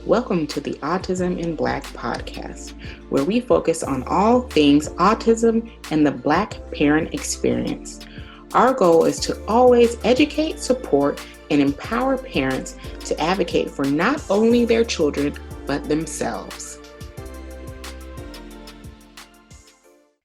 Welcome to the Autism in Black podcast, where we focus on all things autism and the Black parent experience. Our goal is to always educate, support, and empower parents to advocate for not only their children, but themselves.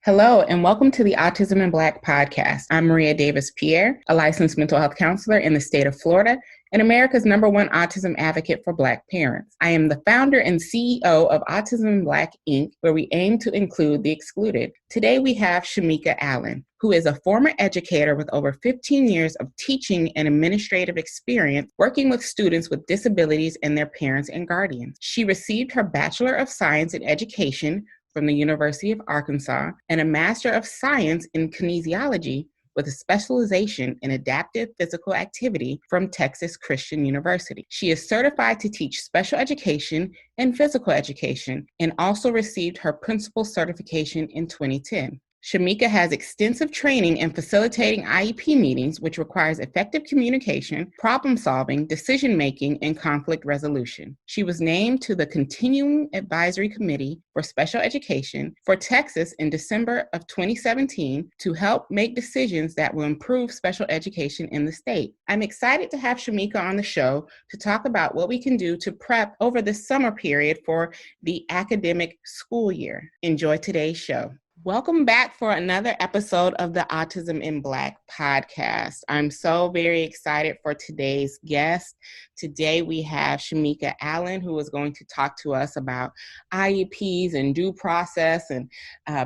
Hello, and welcome to the Autism in Black podcast. I'm Maria Davis-Pierre, a licensed mental health counselor in the state of Florida and America's #1 autism advocate for Black parents. I am the founder and CEO of Autism in Black, Inc., where we aim to include the excluded. Today we have Shemica Allen, who is a former educator with over 15 years of teaching and administrative experience working with students with disabilities and their parents and guardians. She received her Bachelor of Science in Education from the University of Arkansas and a Master of Science in Kinesiology with a specialization in adaptive physical activity from Texas Christian University. She is certified to teach special education and physical education and also received her principal certification in 2010. Shemica has extensive training in facilitating IEP meetings, which requires effective communication, problem solving, decision making, and conflict resolution. She was named to the Continuing Advisory Committee for Special Education for Texas in December of 2017 to help make decisions that will improve special education in the state. I'm excited to have Shemica on the show to talk about what we can do to prep over the summer period for the academic school year. Enjoy today's show. Welcome back for another episode of the Autism in Black podcast. I'm so very excited for today's guest. Today we have Shemica Allen, who is going to talk to us about IEPs and due process and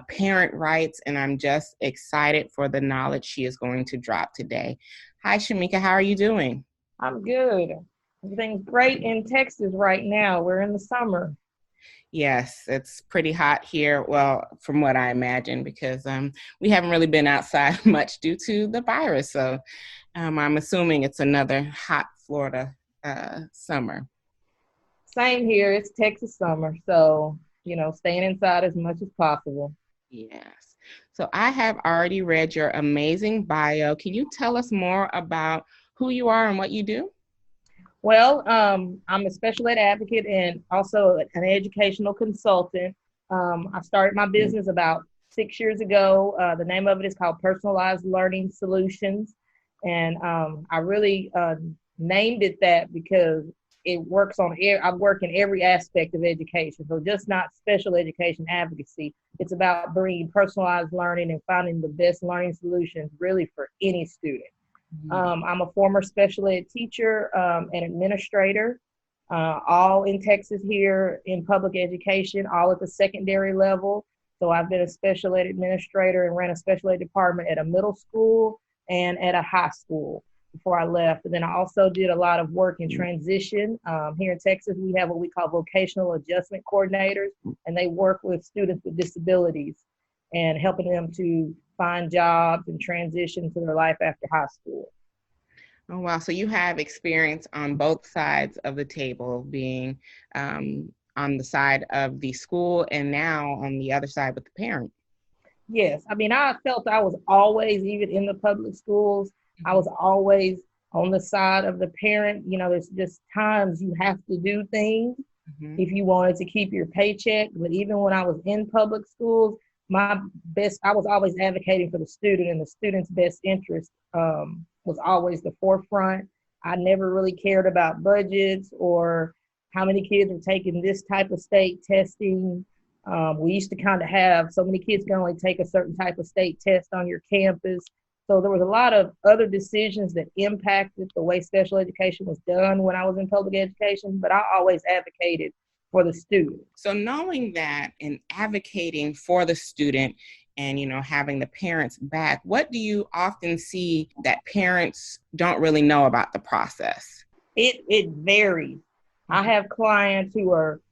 parent rights, and I'm just excited for the knowledge she is going to drop today. Hi, Shemica, how are you doing? I'm good. Everything's great in Texas right now. We're in the summer. Yes, it's pretty hot here. Well, from what I imagine, because we haven't really been outside much due to the virus. So I'm assuming it's another hot Florida summer. Same here. It's Texas summer. So, staying inside as much as possible. Yes. So I have already read your amazing bio. Can you tell us more about who you are and what you do? Well, I'm a special ed advocate and also an educational consultant. I started my business about 6 years ago. The name of it is called Personalized Learning Solutions. And I really named it that because it works on, I work in every aspect of education. So just not special education advocacy. It's about bringing personalized learning and finding the best learning solutions really for any student. I'm a former special ed teacher and administrator, all in Texas here in public education, all at the secondary level. So I've been a special ed administrator and ran a special ed department at a middle school and at a high school before I left. And then I also did a lot of work in transition. Here in Texas, we have what we call vocational adjustment coordinators, and they work with students with disabilities and helping them to find jobs and transition to their life after high school. Oh, wow. So you have experience on both sides of the table, being on the side of the school and now on the other side with the parent. Yes. I mean, I felt I was always, even in the public schools, I was always on the side of the parent. There's just times you have to do things if you wanted to keep your paycheck. But even when I was in public schools, I was always advocating for the student, and the student's best interest was always the forefront. I never really cared about budgets or how many kids were taking this type of state testing. We used to kind of have so many kids can only take a certain type of state test on your campus. So there was a lot of other decisions that impacted the way special education was done when I was in public education, but I always advocated for the student. So knowing that and advocating for the student and, having the parents back, what do you often see that parents don't really know about the process? It varies. I have clients who are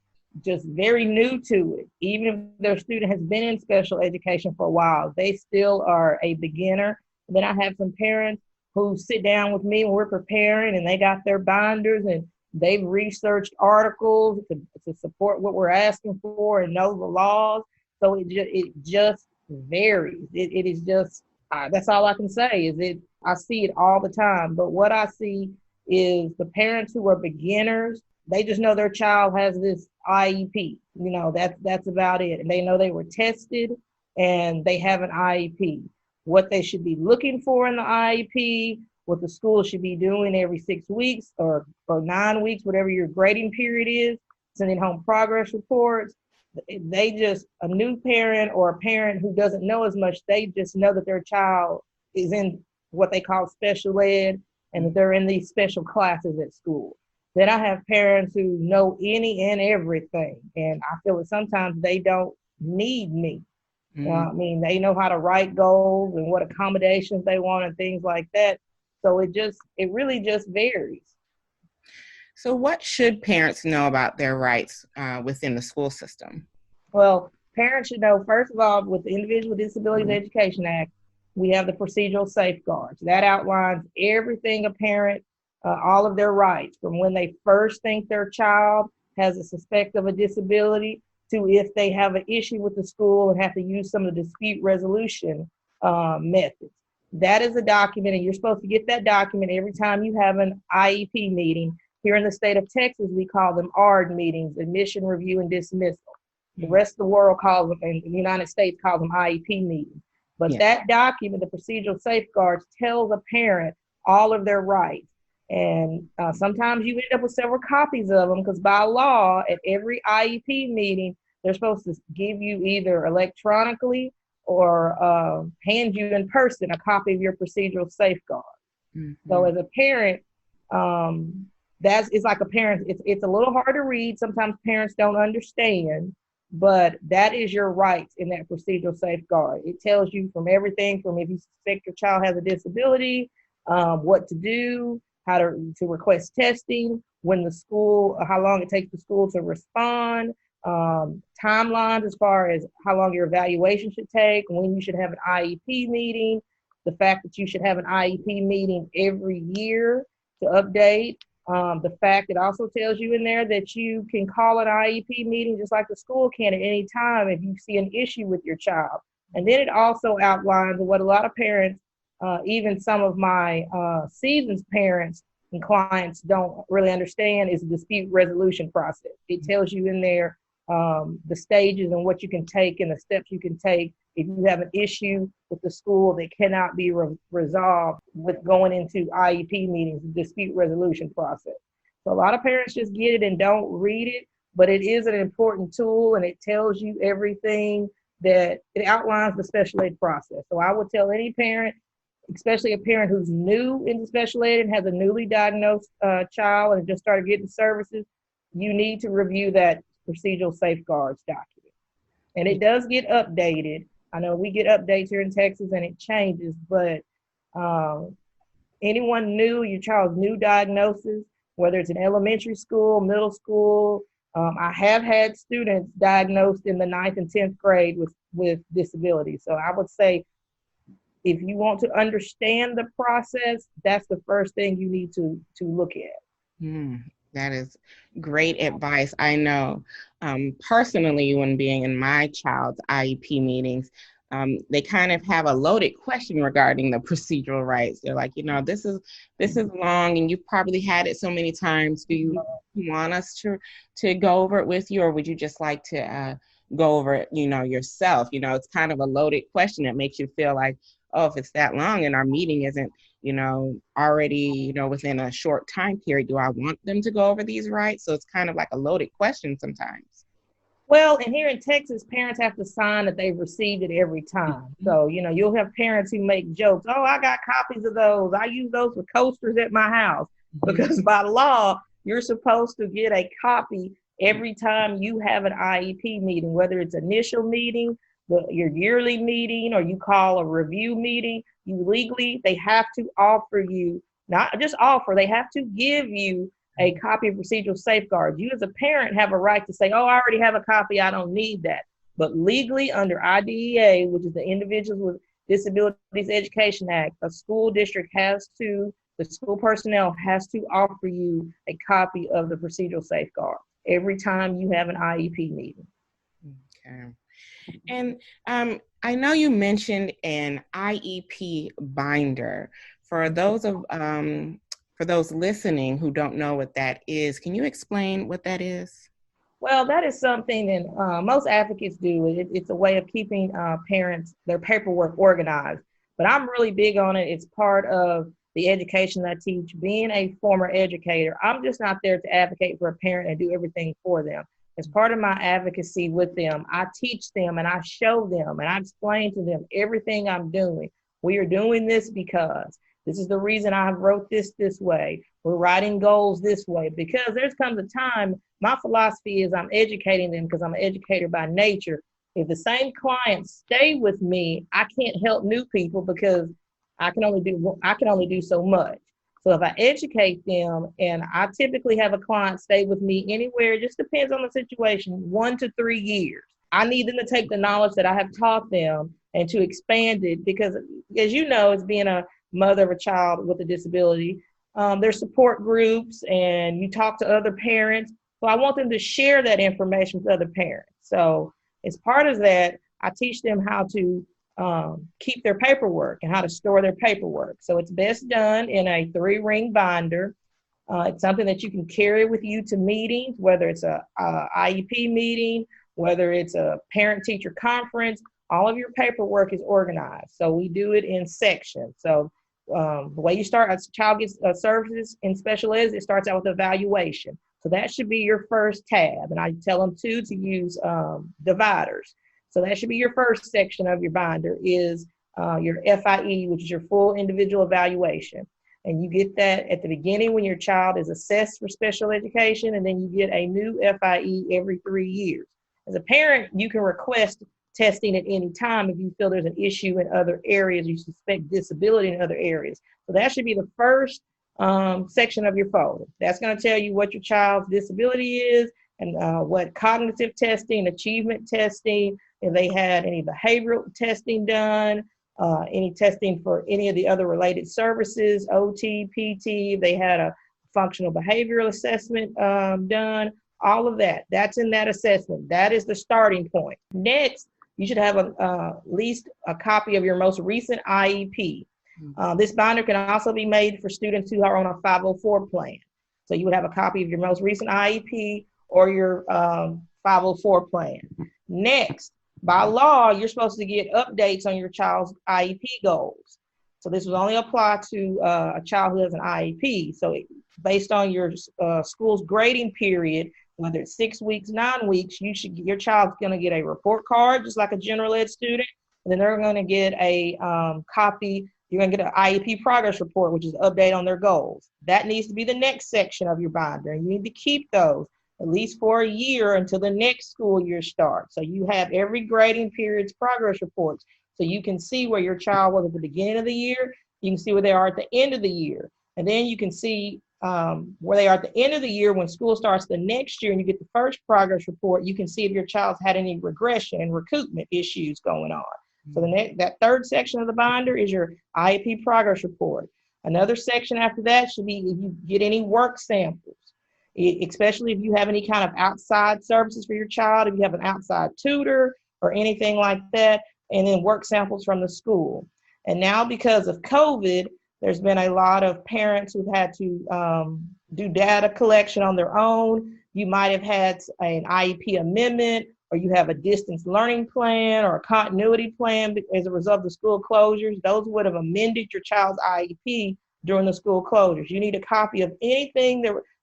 just very new to it. Even if their student has been in special education for a while, they still are a beginner. Then I have some parents who sit down with me when we're preparing, and they got their binders and they've researched articles to support what we're asking for and know the laws. So it just varies. It is just, that's all I can say is I see it all the time. But what I see is the parents who are beginners, they just know their child has this IEP. That's about it. And they know they were tested and they have an IEP. What they should be looking for in the IEP, what the school should be doing every 6 weeks or 9 weeks, whatever your grading period is, sending home progress reports. A new parent or a parent who doesn't know as much, they just know that their child is in what they call special ed and that they're in these special classes at school. Then I have parents who know any and everything, and I feel that sometimes they don't need me. They know how to write goals and what accommodations they want and things like that. So it really just varies. So what should parents know about their rights within the school system? Well, parents should know, first of all, with the Individual with Disabilities Education Act, we have the procedural safeguards. That outlines everything a parent, all of their rights, from when they first think their child has a suspect of a disability to if they have an issue with the school and have to use some of the dispute resolution methods. That is a document, and you're supposed to get that document every time you have an IEP meeting. Here in the state of Texas, we call them ARD meetings, admission, review, and dismissal. The rest of the world calls them, and the United States calls them IEP meetings. But that document, the procedural safeguards, tells a parent all of their rights. And sometimes you end up with several copies of them because by law, at every IEP meeting, they're supposed to give you either electronically or hand you in person a copy of your procedural safeguard. So as a parent, it's like a parent, it's a little hard to read. Sometimes parents don't understand, but that is your rights in that procedural safeguard. It tells you from everything from if you suspect your child has a disability, what to do, how to request testing, when the school, how long it takes the school to respond, timelines as far as how long your evaluation should take, when you should have an IEP meeting, the fact that you should have an IEP meeting every year to update. The fact it also tells you in there that you can call an IEP meeting just like the school can at any time if you see an issue with your child. And then it also outlines what a lot of parents, even some of my seasoned parents and clients don't really understand is the dispute resolution process. It tells you in there the stages and what you can take and the steps you can take if you have an issue with the school that cannot be resolved with going into IEP meetings, the dispute resolution process. So a lot of parents just get it and don't read it, but it is an important tool and it tells you everything that it outlines the special ed process. So I would tell any parent, especially a parent who's new into special ed and has a newly diagnosed child and just started getting services, you need to review that procedural safeguards document. And it does get updated. I know we get updates here in Texas and it changes, but anyone new, your child's new diagnosis, whether it's in elementary school, middle school, I have had students diagnosed in the 9th and 10th grade with disabilities. So I would say if you want to understand the process, that's the first thing you need to look at. That is great advice. I know personally, when being in my child's IEP meetings, they kind of have a loaded question regarding the procedural rights. They're like, this is long and you've probably had it so many times. Do you want us to go over it with you, or would you just like to go over it, yourself? It's kind of a loaded question that makes you feel like, oh, if it's that long and our meeting isn't, already, within a short time period, do I want them to go over these rights? So it's kind of like a loaded question sometimes. Well, and here in Texas, parents have to sign that they've received it every time. So, you'll have parents who make jokes. Oh, I got copies of those. I use those for coasters at my house. Because by law, you're supposed to get a copy every time you have an IEP meeting, whether it's initial meeting, your yearly meeting, or you call a review meeting. They have to offer you, not just offer, they have to give you a copy of procedural safeguards. You as a parent have a right to say, oh, I already have a copy, I don't need that. But legally under IDEA, which is the Individuals with Disabilities Education Act, a school district the school personnel has to offer you a copy of the procedural safeguard every time you have an IEP meeting. Okay. And I know you mentioned an IEP binder. For those of For those listening who don't know what that is, can you explain what that is? Well, that is something that most advocates do. It's a way of keeping parents, their paperwork organized. But I'm really big on it. It's part of the education I teach. Being a former educator, I'm just not there to advocate for a parent and do everything for them. As part of my advocacy with them, I teach them and I show them and I explain to them everything I'm doing. We are doing this because this is the reason I wrote this way. We're writing goals this way, because there's comes a time, my philosophy is I'm educating them because I'm an educator by nature. If the same clients stay with me, I can't help new people because I can only do so much. So if I educate them, and I typically have a client stay with me anywhere, it just depends on the situation, 1 to 3 years. I need them to take the knowledge that I have taught them and to expand it, because as you know, as being a mother of a child with a disability, there's support groups and you talk to other parents. So I want them to share that information with other parents. So as part of that, I teach them how to keep their paperwork and how to store their paperwork. So it's best done in a 3-ring binder. It's something that you can carry with you to meetings, whether it's a IEP meeting, whether it's a parent-teacher conference. All of your paperwork is organized. So we do it in sections. So the way you start, a child gets services in special ed, it starts out with evaluation. So that should be your first tab. And I tell them to use dividers. So that should be your first section of your binder is your FIE, which is your full individual evaluation. And you get that at the beginning when your child is assessed for special education, and then you get a new FIE every 3 years. As a parent, you can request testing at any time if you feel there's an issue in other areas, you suspect disability in other areas. So that should be the first section of your folder. That's going to tell you what your child's disability is and what cognitive testing, achievement testing, if they had any behavioral testing done, any testing for any of the other related services, OT, PT, if they had a functional behavioral assessment done, all of that. That's in that assessment. That is the starting point. Next, you should have at least a copy of your most recent IEP. This binder can also be made for students who are on a 504 plan. So you would have a copy of your most recent IEP or your 504 plan. Next, by law, you're supposed to get updates on your child's IEP goals. So this will only apply to a child who has an IEP. So based on your school's grading period, whether it's 6 weeks, 9 weeks, your child's going to get a report card, just like a general ed student. And then they're going to get a copy. You're going to get an IEP progress report, which is an update on their goals. That needs to be the next section of your binder. And you need to keep those at least for a year until the next school year starts. So you have every grading period's progress reports. So you can see where your child was at the beginning of the year. You can see where they are at the end of the year. And then you can see where they are at the end of the year when school starts the next year and you get the first progress report. You can see if your child's had any regression and recoupment issues going on. So that third section of the binder is your IEP progress report. Another section after that should be if you get any work samples, especially if you have any kind of outside services for your child, if you have an outside tutor or anything like that, and then work samples from the school. And now because of COVID, there's been a lot of parents who've had to do data collection on their own. You might have had an IEP amendment, or you have a distance learning plan or a continuity plan as a result of the school closures. Those would have amended your child's IEP during the school closures. You need a copy of anything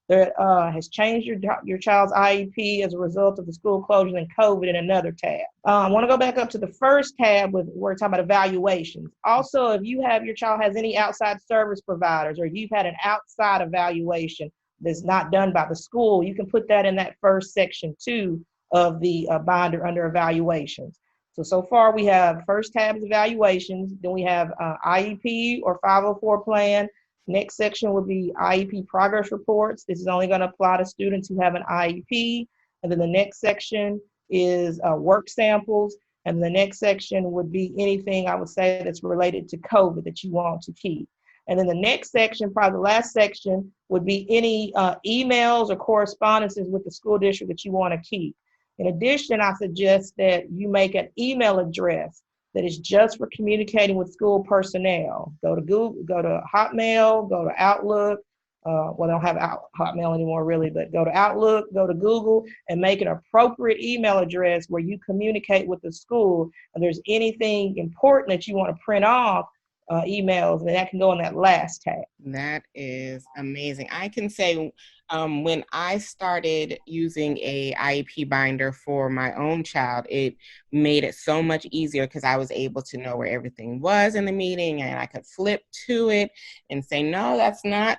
that has changed your child's IEP as a result of the school closures and COVID in another tab. I want to go back up to the first tab where we're talking about evaluations. Also, if your child has any outside service providers, or you've had an outside evaluation that's not done by the school, you can put that in that first section too of the binder under evaluations. So far we have first tab is evaluations, then we have IEP or 504 plan. Next section would be IEP progress reports. This is only going to apply to students who have an IEP. And then the next section is work samples. And the next section would be anything I would say that's related to COVID that you want to keep. And then the next section, probably the last section, would be any emails or correspondences with the school district that you want to keep. In addition, I suggest that you make an email address that is just for communicating with school personnel. Go to Google, go to Hotmail, go to Outlook, Well, they don't have Hotmail anymore really, but go to Outlook, go to Google, and make an appropriate email address where you communicate with the school. If there's anything important that you want to print off, emails, and that can go in that last tab. That is amazing. I can say when I started using a IEP binder for my own child, it made it so much easier because I was able to know where everything was in the meeting, and I could flip to it and say, no, that's not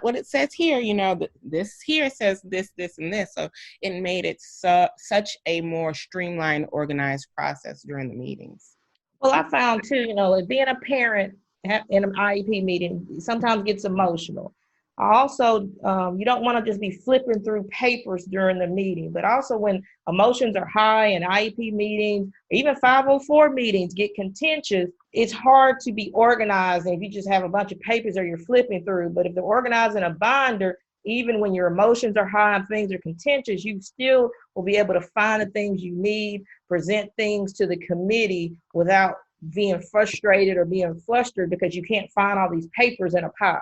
what it says here. You know, this here says this, this, and this. So it made it such a more streamlined, organized process during the meetings. Well, I found too, being a parent in an IEP meeting sometimes gets emotional. Also, you don't want to just be flipping through papers during the meeting, but also when emotions are high in IEP meetings, even 504 meetings get contentious, it's hard to be organized. And if you just have a bunch of papers or you're flipping through, but if they're organized in a binder, even when your emotions are high and things are contentious, you still will be able to find the things you need, present things to the committee without being frustrated or being flustered because you can't find all these papers in a pile.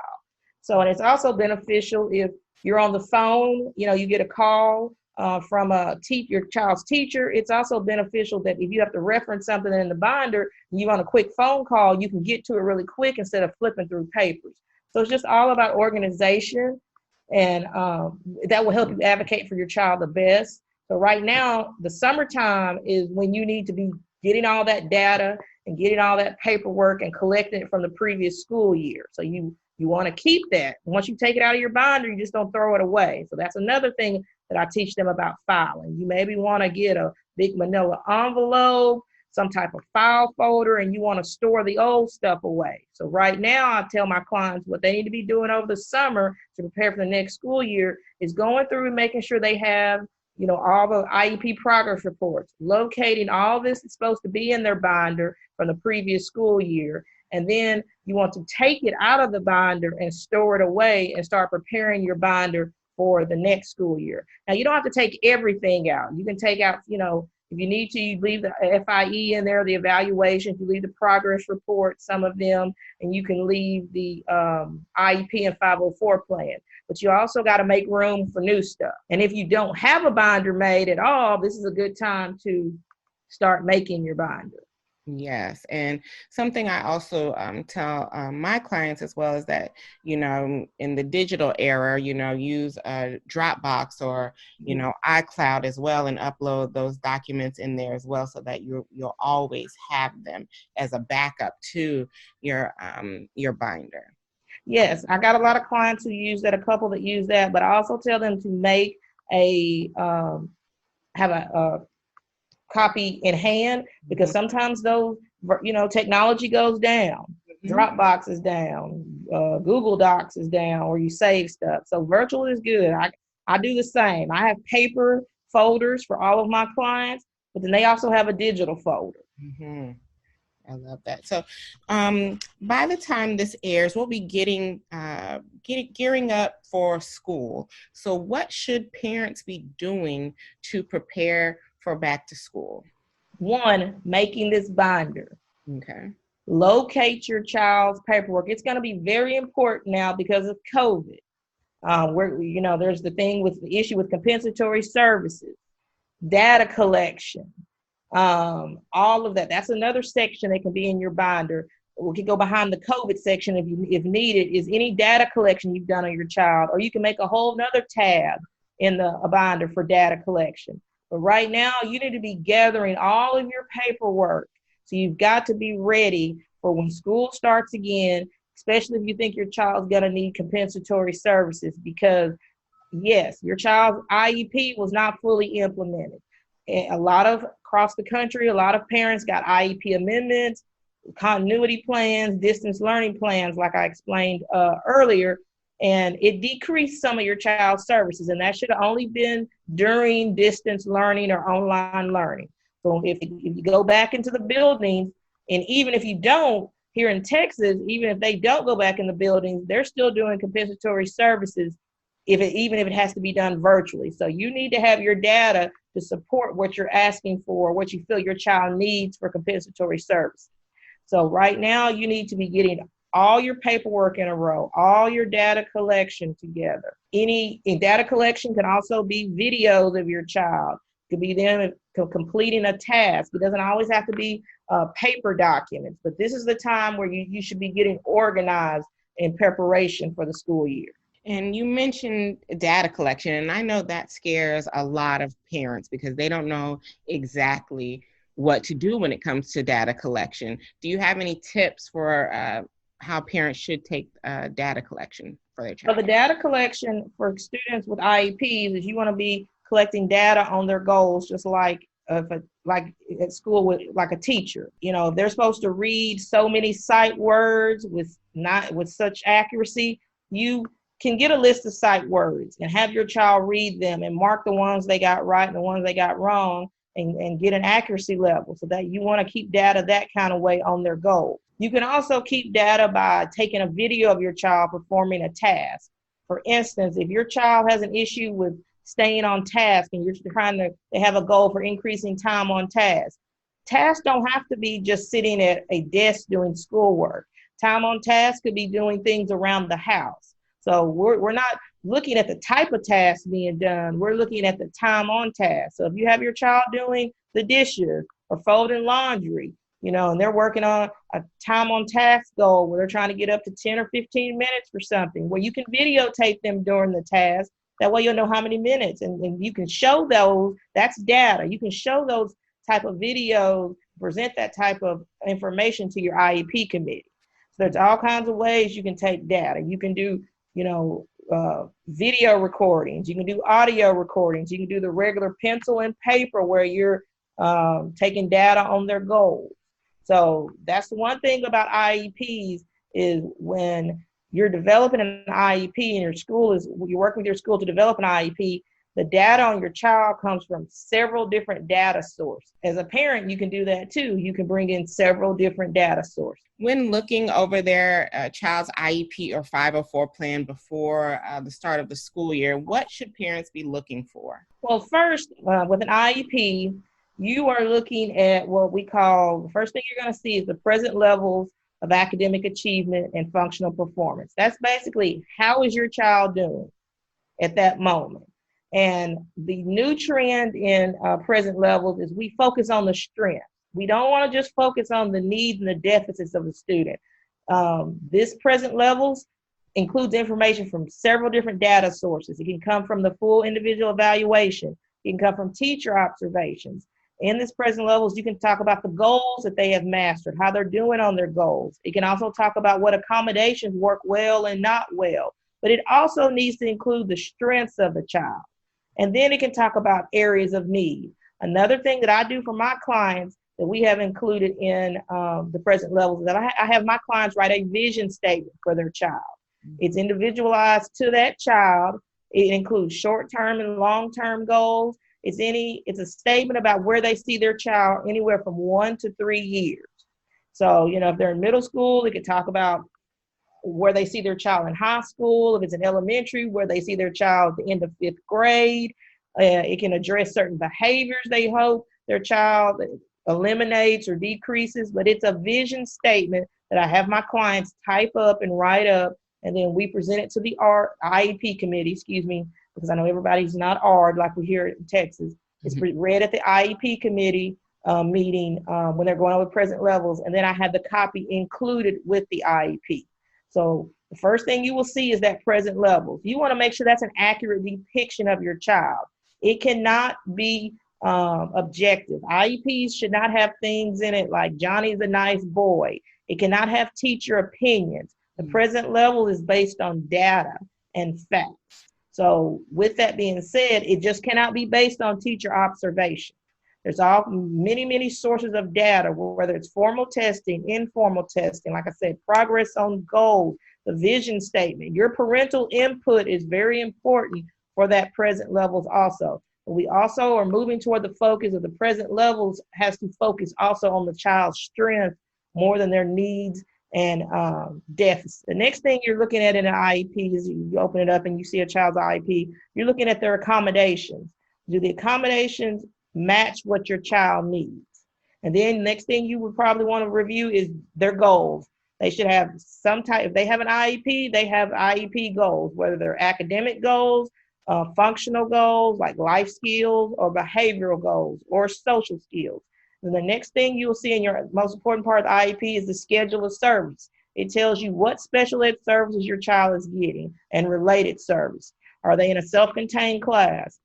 So, and it's also beneficial if you're on the phone, you get a call from your child's teacher. It's also beneficial that if you have to reference something in the binder, you on a quick phone call, you can get to it really quick instead of flipping through papers. So it's just all about organization, and that will help you advocate for your child the best. So right now, the summertime is when you need to be getting all that data and getting all that paperwork and collecting it from the previous school year. So you want to keep that. Once you take it out of your binder, you just don't throw it away. So that's another thing that I teach them about filing. You maybe want to get a big manila envelope, some type of file folder, and you want to store the old stuff away. So right now, I tell my clients what they need to be doing over the summer to prepare for the next school year is going through and making sure they have all the IEP progress reports, locating all this that's supposed to be in their binder from the previous school year. And then you want to take it out of the binder and store it away and start preparing your binder for the next school year. Now, you don't have to take everything out. You can take out, if you need to, you leave the FIE in there, the evaluations, you leave the progress report, some of them, and you can leave the IEP and 504 plan. But you also got to make room for new stuff. And if you don't have a binder made at all, this is a good time to start making your binder. Yes. And something I also tell my clients as well is that, in the digital era, use a Dropbox or, iCloud as well and upload those documents in there as well so that you'll always have them as a backup to your binder. Yes, I got a lot of clients who use that, a couple that use that, but I also tell them to make have a copy in hand because sometimes those, technology goes down. Mm-hmm. Dropbox is down, Google Docs is down, or you save stuff. So virtual is good. I do the same. I have paper folders for all of my clients, but then they also have a digital folder. Mm-hmm. I love that. So by the time this airs, we'll be gearing up for school. So what should parents be doing to prepare for back to school? 1, making this binder. Okay. Locate your child's paperwork. It's going to be very important now because of COVID. There's the issue with compensatory services, data collection, all of that. That's another section that can be in your binder. We can go behind the COVID section if needed, is any data collection you've done on your child, or you can make a whole nother tab in a binder for data collection. But right now, you need to be gathering all of your paperwork. So you've got to be ready for when school starts again, especially if you think your child's going to need compensatory services, because yes, your child's IEP was not fully implemented. Across the country, a lot of parents got IEP amendments, continuity plans, distance learning plans, like I explained earlier, and it decreased some of your child's services, and that should have only been during distance learning or online learning. So if you go back into the buildings, and even if you don't, here in Texas, even if they don't go back in the buildings, they're still doing compensatory services, even if it has to be done virtually. So you need to have your data to support what you're asking for, what you feel your child needs for compensatory service. So right now, you need to be getting all your paperwork in a row, all your data collection together. Any data collection can also be videos of your child. It could be them completing a task. It doesn't always have to be paper documents, but this is the time where you should be getting organized in preparation for the school year. And you mentioned data collection, and I know that scares a lot of parents because they don't know exactly what to do when it comes to data collection. Do you have any tips for how parents should take data collection for their child? So the data collection for students with IEPs is you want to be collecting data on their goals, just like like at school with like a teacher. You know, they're supposed to read so many sight words with such accuracy. You can get a list of sight words and have your child read them and mark the ones they got right and the ones they got wrong, and get an accuracy level, so that you want to keep data that kind of way on their goal. You can also keep data by taking a video of your child performing a task. For instance, if your child has an issue with staying on task and you're trying to have a goal for increasing time on task, tasks don't have to be just sitting at a desk doing schoolwork. Time on task could be doing things around the house. So we're not looking at the type of task being done. We're looking at the time on task. So if you have your child doing the dishes or folding laundry, you know, and they're working on a time on task goal where they're trying to get up to 10 or 15 minutes for something, where you can videotape them during the task. That way you'll know how many minutes, and you can show those. That's data. You can show those type of videos, present that type of information to your IEP committee. So there's all kinds of ways you can take data. You can do, you know, video recordings. You can do audio recordings. You can do the regular pencil and paper where you're taking data on their goals. So that's one thing about IEPs, is when you're developing an IEP and you're working with your school to develop an IEP, the data on your child comes from several different data sources. As a parent, you can do that too. You can bring in several different data sources. When looking over their child's IEP or 504 plan before the start of the school year, what should parents be looking for? Well, first, with an IEP, you are looking at what we call, the first thing you're going to see is the present levels of academic achievement and functional performance. That's basically, how is your child doing at that moment? And the new trend in present levels is we focus on the strength. We don't want to just focus on the needs and the deficits of the student. This present levels includes information from several different data sources. It can come from the full individual evaluation. It can come from teacher observations. In this present levels, you can talk about the goals that they have mastered, how they're doing on their goals. It can also talk about what accommodations work well and not well, but it also needs to include the strengths of the child. And then it can talk about areas of need. Another thing that I do for my clients that we have included in the present levels is that I have my clients write a vision statement for their child. It's individualized to that child. It includes short-term and long-term goals. It's a statement about where they see their child anywhere from 1 to 3 years. So, you know, if they're in middle school, they could talk about where they see their child in high school. If it's in elementary, where they see their child at the end of 5th grade. It can address certain behaviors they hope their child eliminates or decreases, but it's a vision statement that I have my clients type up and write up, and then we present it to the IEP committee, because I know everybody's not ARD like we hear in Texas. It's read at the IEP committee meeting when they're going over present levels, and then I have the copy included with the IEP. So the first thing you will see is that present levels. You want to make sure that's an accurate depiction of your child. It cannot be objective. IEPs should not have things in it like Johnny's a nice boy. It cannot have teacher opinions. The present level is based on data and facts. So with that being said, it just cannot be based on teacher observation. There's many sources of data, whether it's formal testing, informal testing, like I said, progress on goals, the vision statement. Your parental input is very important for that present levels also. But we also are moving toward the focus of the present levels has to focus also on the child's strength more than their needs and deficits. The next thing you're looking at in an IEP is you open it up and you see a child's IEP, you're looking at their accommodations. Do the accommodations match what your child needs? And then next thing you would probably want to review is their goals. They should have some type, if they have an IEP, they have IEP goals, whether they're academic goals, functional goals like life skills, or behavioral goals or social skills. And the next thing you'll see in your most important part of the IEP is the schedule of service. It tells you what special ed services your child is getting and related service. Are they in a self-contained class?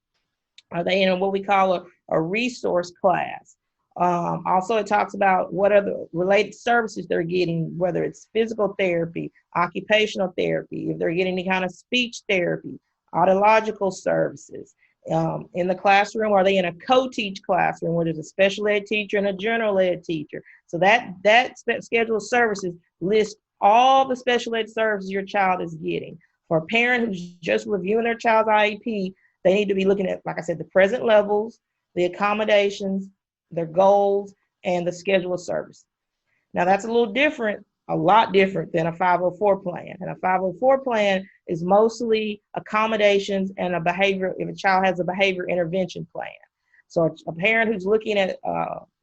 Are they in what we call a resource class? Also, it talks about what are the related services they're getting, whether it's physical therapy, occupational therapy, if they're getting any kind of speech therapy, audiological services. In the classroom, are they in a co-teach classroom where there's a special ed teacher and a general ed teacher? So that schedule of services lists all the special ed services your child is getting. For a parent who's just reviewing their child's IEP, they need to be looking at, like I said, the present levels, the accommodations, their goals, and the schedule of service. Now that's a little different, a lot different than a 504 plan. And a 504 plan is mostly accommodations and a behavior, if a child has a behavior intervention plan. So a parent who's looking at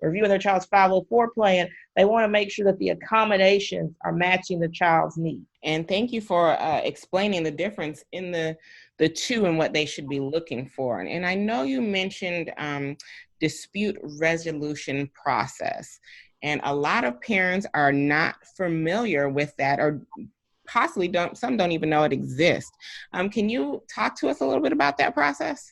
reviewing their child's 504 plan, they want to make sure that the accommodations are matching the child's needs. And thank you for explaining the difference in the two and what they should be looking for. And I know you mentioned dispute resolution process, and a lot of parents are not familiar with that, or possibly some don't even know it exists. Can you talk to us a little bit about that process?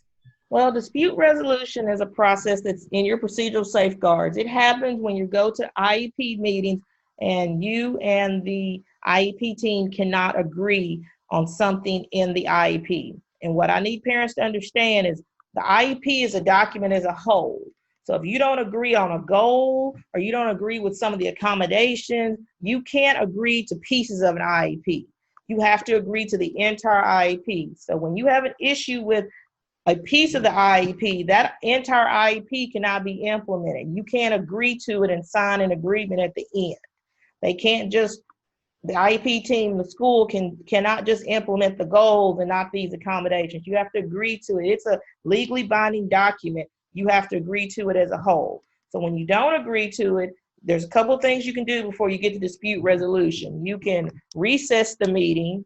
Well, dispute resolution is a process that's in your procedural safeguards. It happens when you go to IEP meetings and you and the IEP team cannot agree on something in the IEP. And what I need parents to understand is the IEP is a document as a whole. So if you don't agree on a goal or you don't agree with some of the accommodations, you can't agree to pieces of an IEP. You have to agree to the entire IEP. So when you have an issue with a piece of the IEP, that entire IEP cannot be implemented. You can't agree to it and sign an agreement at the end. They can't just, the IEP team, the school cannot just implement the goals and not these accommodations. You have to agree to it. It's a legally binding document. You have to agree to it as a whole. So when you don't agree to it, there's a couple of things you can do before you get to dispute resolution. You can recess the meeting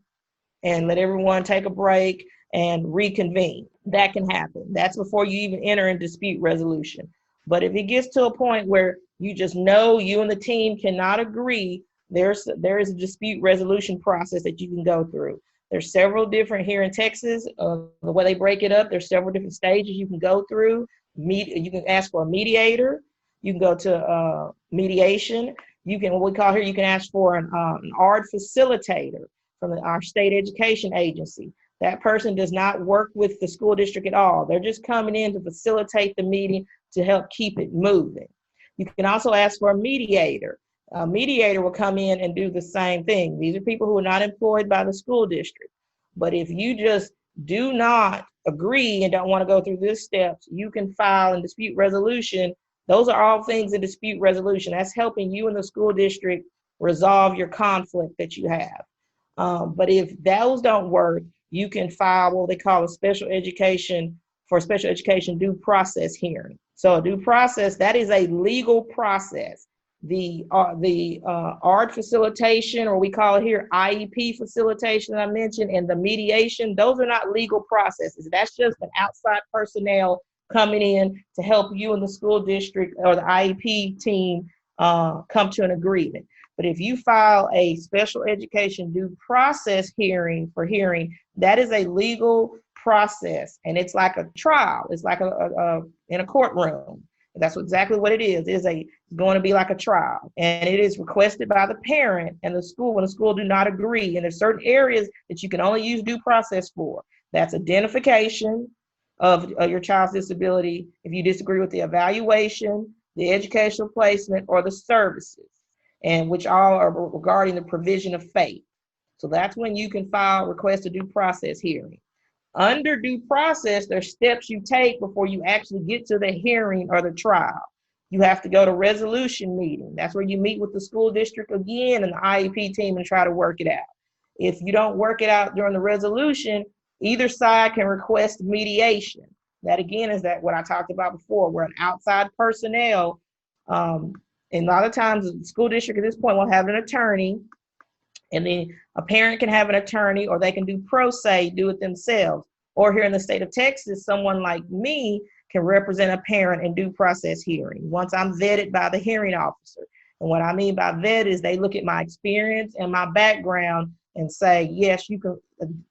and let everyone take a break and reconvene. That can happen. That's before you even enter in dispute resolution. But if it gets to a point where you just know you and the team cannot agree, there is a dispute resolution process that you can go through. There's several different here in Texas, the way they break it up, there's several different stages you can go through. You can ask for a mediator. You can go to mediation. You can, what we call here, you can ask for an ARD facilitator from our state education agency. That person does not work with the school district at all. They're just coming in to facilitate the meeting to help keep it moving. You can also ask for a mediator. A mediator will come in and do the same thing. These are people who are not employed by the school district. But if you just do not agree and don't want to go through these steps, you can file in dispute resolution. Those are all things in dispute resolution. That's helping you and the school district resolve your conflict that you have. But if those don't work, you can file what they call a special education due process hearing. So a due process, that is a legal process. The ARD facilitation, or we call it here IEP facilitation that I mentioned, and the mediation, those are not legal processes. That's just an outside personnel coming in to help you and the school district or the IEP team come to an agreement. But if you file a special education due process hearing, that is a legal process, and it's like a trial. It's like in a courtroom. That's exactly what it is. It's going to be like a trial, and it is requested by the parent and the school when the school do not agree. And there's certain areas that you can only use due process for. That's identification of your child's disability, if you disagree with the evaluation, the educational placement, or the services, and which all are regarding the provision of FAPE. So that's when you can request a due process hearing. Under due process, there's steps you take before you actually get to the hearing or the trial. You have to go to resolution meeting. That's where you meet with the school district again and the IEP team and try to work it out. If you don't work it out during the resolution, either side can request mediation. That again is what I talked about before, where an outside personnel, and a lot of times the school district at this point will have an attorney And then a parent can have an attorney, or they can do pro se, do it themselves. Or here in the state of Texas, someone like me can represent a parent in due process hearing once I'm vetted by the hearing officer. And what I mean by vet is they look at my experience and my background and say, yes, you can,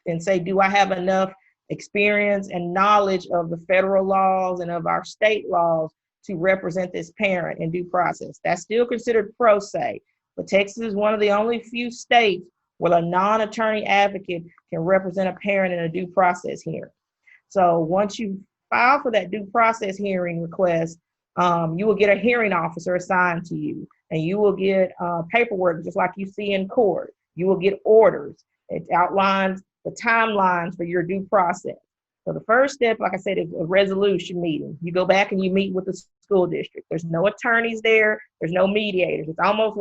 and say, do I have enough experience and knowledge of the federal laws and of our state laws to represent this parent in due process? That's still considered pro se, but Texas is one of the only few states where a non-attorney advocate can represent a parent in a due process hearing. So once you file for that due process hearing request, you will get a hearing officer assigned to you, and you will get paperwork just like you see in court. You will get orders. It outlines the timelines for your due process. So the first step, like I said, is a resolution meeting. You go back and you meet with the school district. There's no attorneys there. There's no mediators. It's almost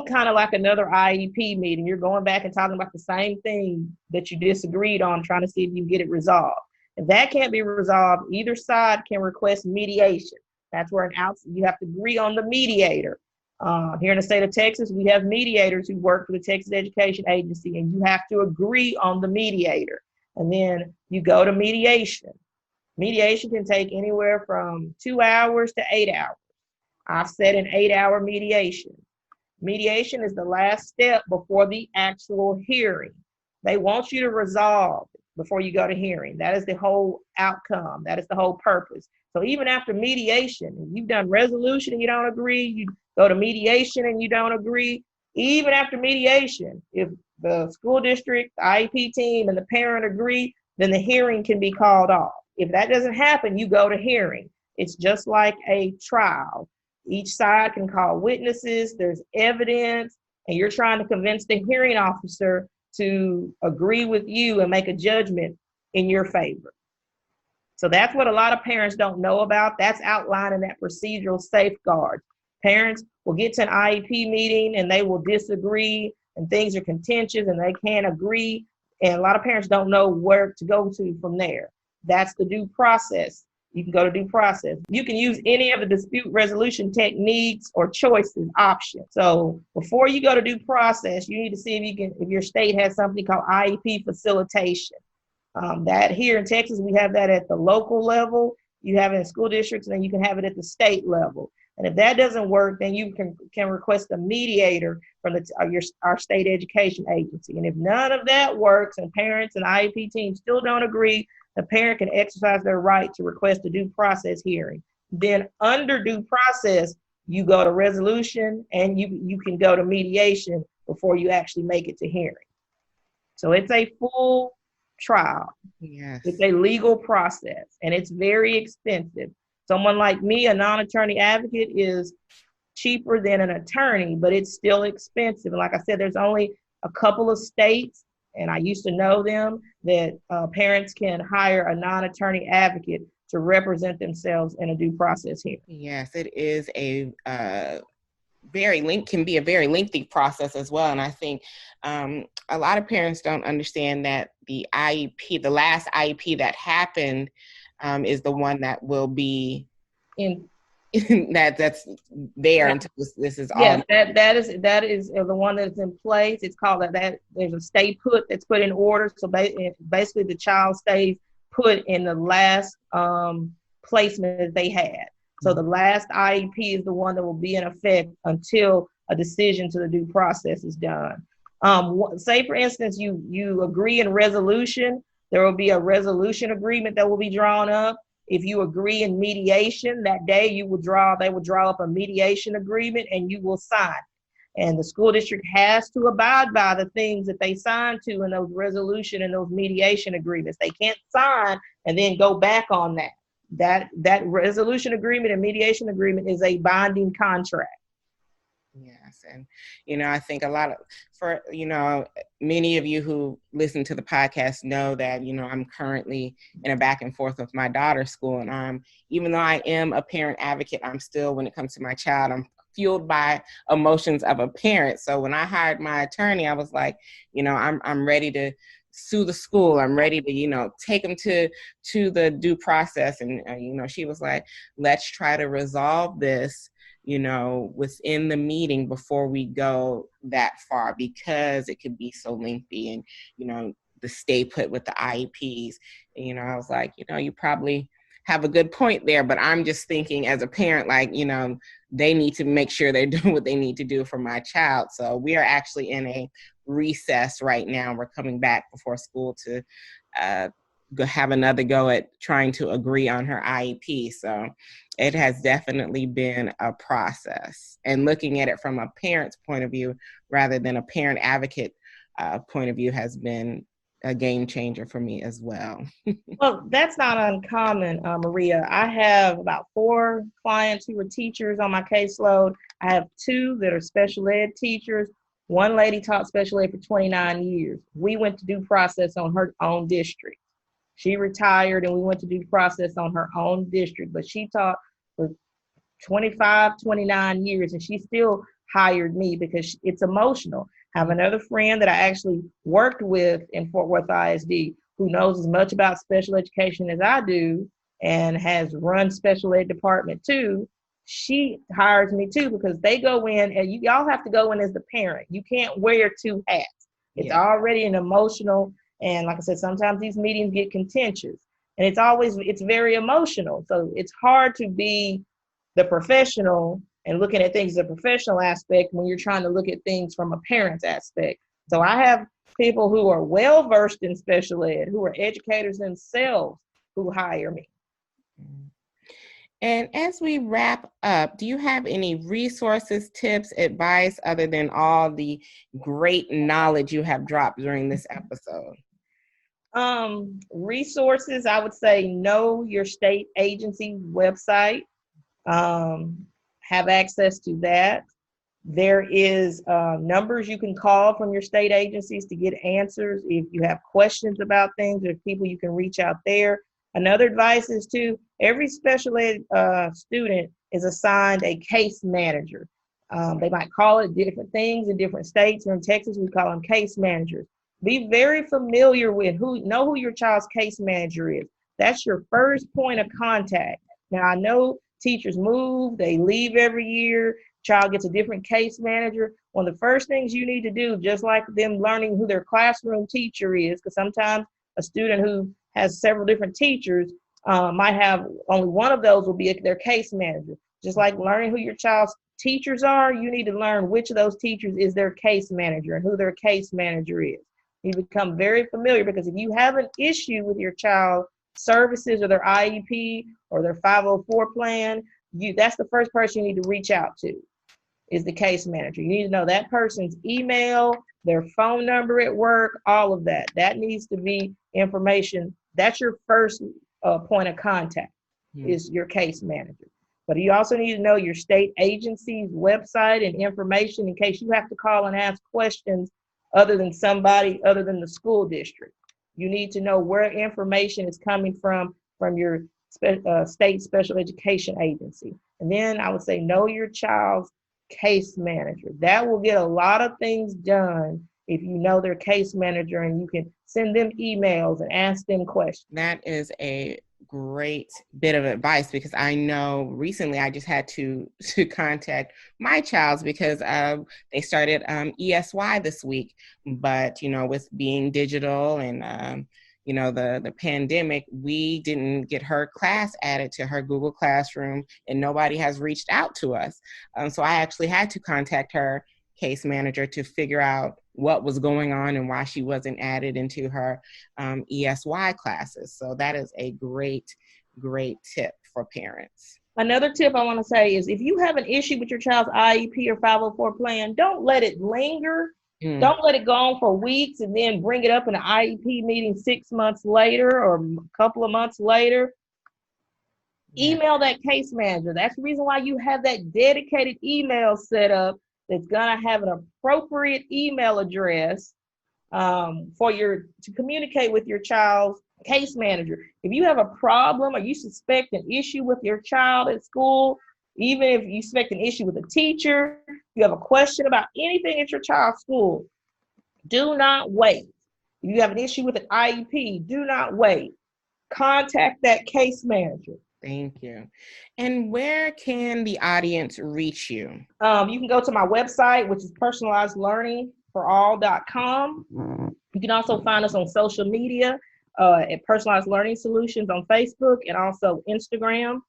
kind of like another IEP meeting. You're going back and talking about the same thing that you disagreed on, trying to see if you can get it resolved. If that can't be resolved, either side can request mediation. That's where you have to agree on the mediator. Here in the state of Texas, we have mediators who work for the Texas Education Agency, and you have to agree on the mediator. And then you go to mediation. Mediation can take anywhere from 2 hours to 8 hours. I've set an 8-hour mediation. Mediation is the last step before the actual hearing. They want you to resolve before you go to hearing. That is the whole outcome. That is the whole purpose. So even after mediation, you've done resolution and you don't agree, you go to mediation and you don't agree, even after mediation, if the school district, the IEP team, and the parent agree, then the hearing can be called off. If that doesn't happen, you go to hearing. It's just like a trial. Each side can call witnesses, there's evidence, and you're trying to convince the hearing officer to agree with you and make a judgment in your favor. So that's what a lot of parents don't know about. That's outlined in that procedural safeguard. Parents will get to an IEP meeting and they will disagree and things are contentious and they can't agree. And a lot of parents don't know where to go to from there. That's the due process. You can go to due process. You can use any of the dispute resolution techniques or choices options. So before you go to due process, you need to see if your state has something called IEP facilitation. That here in Texas, we have that at the local level. You have it in school districts, and then you can have it at the state level. And if that doesn't work, then you can request a mediator from our state education agency. And if none of that works and parents and IEP teams still don't agree, the parent can exercise their right to request a due process hearing. Then under due process, you go to resolution and you can go to mediation before you actually make it to hearing. So it's a full trial. Yes. It's a legal process and it's very expensive. Someone like me, a non-attorney advocate, is cheaper than an attorney, but it's still expensive. And like I said, there's only a couple of states, and I used to know them, that parents can hire a non-attorney advocate to represent themselves in a due process hearing. Yes, it is can be a very lengthy process as well. And I think a lot of parents don't understand that the last IEP that happened is the one that will be that's there until this is all. Yes, that is the one that's in place. It's called that. There's a stay put that's put in order. So basically, the child stays put in the last placement that they had. So the last IEP is the one that will be in effect until a decision to the due process is done. Say, for instance, you agree in resolution, there will be a resolution agreement that will be drawn up. If you agree in mediation, that day they will draw up a mediation agreement and you will sign. And the school district has to abide by the things that they sign to in those resolution and those mediation agreements. They can't sign and then go back on that. That resolution agreement and mediation agreement is a binding contract. Yes. And, I think many of you who listen to the podcast know that, I'm currently in a back and forth with my daughter's school. And even though I am a parent advocate, I'm still, when it comes to my child, I'm fueled by emotions of a parent. So when I hired my attorney, I was like, I'm ready to sue the school. I'm ready to, take them to the due process. And, she was like, let's try to resolve this, within the meeting before we go that far, because it could be so lengthy and, the stay put with the IEPs. I was like, you probably have a good point there, but I'm just thinking as a parent, like, they need to make sure they're doing what they need to do for my child. So we are actually in a recess right now. We're coming back before school to have another go at trying to agree on her IEP. So it has definitely been a process, and looking at it from a parent's point of view rather than a parent advocate point of view has been a game changer for me as well. Well, that's not uncommon, Maria. I have about 4 clients who are teachers on my caseload. I have 2 that are special ed teachers. One lady taught special ed for 29 years. We went to due process on her own district. She retired and we went to due process on her own district, but she taught for 25, 29 years, and she still hired me because it's emotional. I have another friend that I actually worked with in Fort Worth ISD who knows as much about special education as I do and has run special ed department too. She hires me too because they go in, and y'all have to go in as the parent. You can't wear 2 hats. It's already an emotional, and like I said, sometimes these meetings get contentious, and it's very emotional. So it's hard to be the professional and looking at things as a professional aspect when you're trying to look at things from a parent's aspect. So I have people who are well versed in special ed, who are educators themselves, who hire me. And as we wrap up, do you have any resources, tips, advice, other than all the great knowledge you have dropped during this episode? Resources, I would say know your state agency website. Have access to that. There is numbers you can call from your state agencies to get answers if you have questions about things. There's people you can reach out there. Another advice is to every special ed student is assigned a case manager. They might call it different things in different states. Or in Texas, we call them case managers. Be very familiar with know who your child's case manager is. That's your first point of contact. Now, I know teachers move, they leave every year, child gets a different case manager. One of the first things you need to do, just like them learning who their classroom teacher is, because sometimes a student who has several different teachers might have only one of those will be their case manager. Just like learning who your child's teachers are, you need to learn which of those teachers is their case manager and who their case manager is. You become very familiar, because if you have an issue with your child services or their IEP or their 504 plan, that's the first person you need to reach out to, is the case manager. You need to know that person's email, their phone number at work, all of that. That needs to be information. That's your first point of contact, is your case manager. But you also need to know your state agency's website and information in case you have to call and ask questions other than the school district. You need to know where information is coming from your state special education agency. And then I would say know your child's case manager. That will get a lot of things done if you know their case manager and you can send them emails and ask them questions. That is a great bit of advice, because I know recently I just had to contact my child's because they started ESY this week, but with being digital and the pandemic, we didn't get her class added to her Google Classroom, and nobody has reached out to us. So I actually had to contact her case manager to figure out what was going on and why she wasn't added into her ESY classes. So that is a great tip for parents. Another tip I want to say is if you have an issue with your child's IEP or 504 plan, don't let it linger. Don't let it go on for weeks and then bring it up in an IEP meeting 6 months later or a couple of months later. Email that case manager. That's the reason why you have that dedicated email set up that's going to have an appropriate email address to communicate with your child's case manager. If you have a problem or you suspect an issue with your child at school, even if you suspect an issue with a teacher, you have a question about anything at your child's school, do not wait. If you have an issue with an IEP, do not wait. Contact that case manager. Thank you. And where can the audience reach you? You can go to my website, which is personalizedlearningforall.com. You can also find us on social media at Personalized Learning Solutions on Facebook and also Instagram.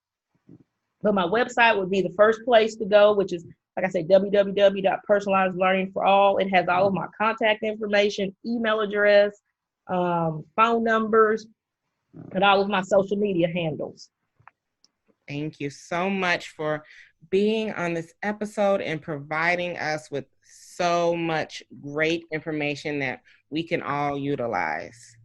But my website would be the first place to go, which is, like I said, www.personalizedlearningforall. It has all of my contact information, email address, phone numbers, and all of my social media handles. Thank you so much for being on this episode and providing us with so much great information that we can all utilize.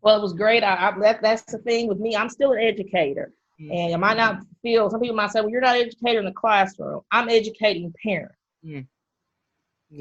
Well, it was great. That's the thing with me. I'm still an educator. And I might not feel, some people might say, well, you're not an educator in the classroom. I'm educating parents. Yeah.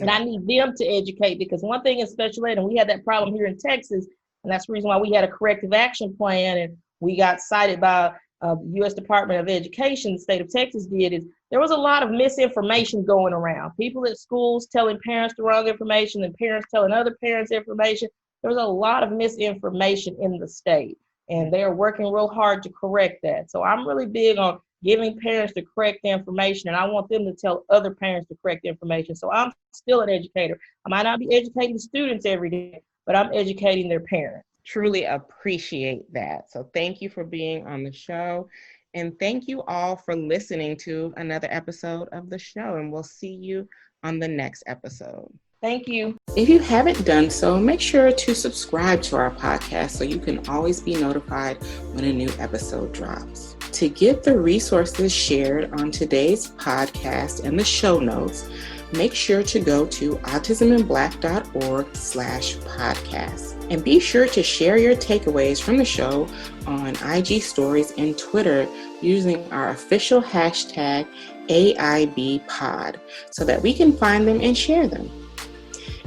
And I need them to educate, because one thing in special ed, and we had that problem here in Texas, and that's the reason why we had a corrective action plan, and we got cited by the U.S. Department of Education, the state of Texas did, is there was a lot of misinformation going around. People at schools telling parents the wrong information and parents telling other parents information. There was a lot of misinformation in the state, and they're working real hard to correct that. So I'm really big on giving parents the correct information, and I want them to tell other parents the correct information. So I'm still an educator. I might not be educating students every day, but I'm educating their parents. Truly appreciate that. So thank you for being on the show. And thank you all for listening to another episode of the show. And we'll see you on the next episode. Thank you. If you haven't done so, make sure to subscribe to our podcast so you can always be notified when a new episode drops. To get the resources shared on today's podcast and the show notes, make sure to go to autismandblack.org/podcast. And be sure to share your takeaways from the show on IG stories and Twitter using our official hashtag AIBpod so that we can find them and share them.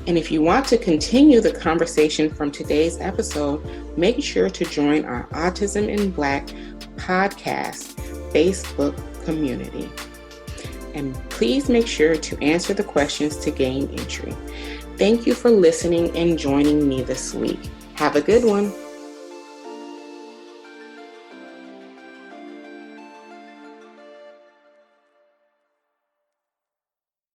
And if you want to continue the conversation from today's episode, make sure to join our Autism in Black podcast Facebook community. And please make sure to answer the questions to gain entry. Thank you for listening and joining me this week. Have a good one.